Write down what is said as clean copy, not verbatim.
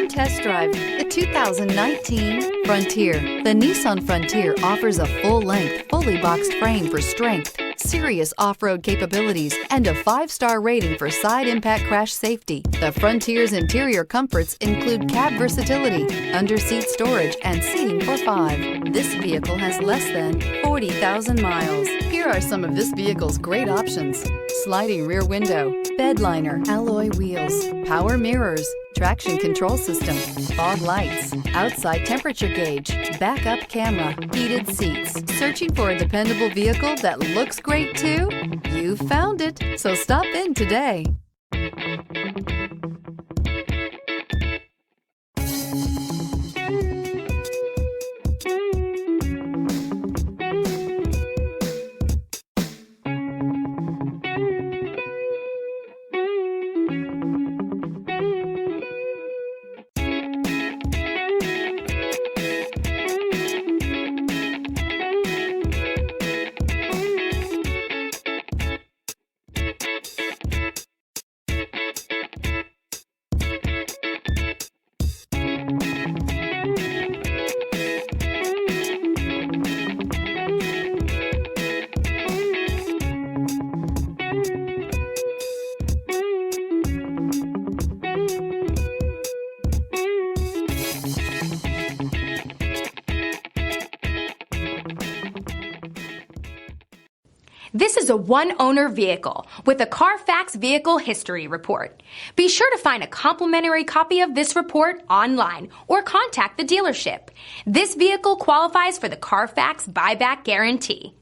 Come test drive the 2019 Frontier. The Nissan Frontier offers a full-length, fully boxed frame for strength, serious off-road capabilities, and a 5-star rating for side impact crash safety. The Frontier's interior comforts include cab versatility, under-seat storage, and seating for 5. This vehicle has less than 40,000 miles. Here are some of this vehicle's great options: sliding rear window, bed liner, alloy wheels, power mirrors, traction control system, fog lights, outside temperature gauge, backup camera, heated seats. Searching for a dependable vehicle that looks great too? You found it, so stop in today. This is a one-owner vehicle with a Carfax Vehicle History Report. Be sure to find a complimentary copy of this report online or contact the dealership. This vehicle qualifies for the Carfax Buyback Guarantee.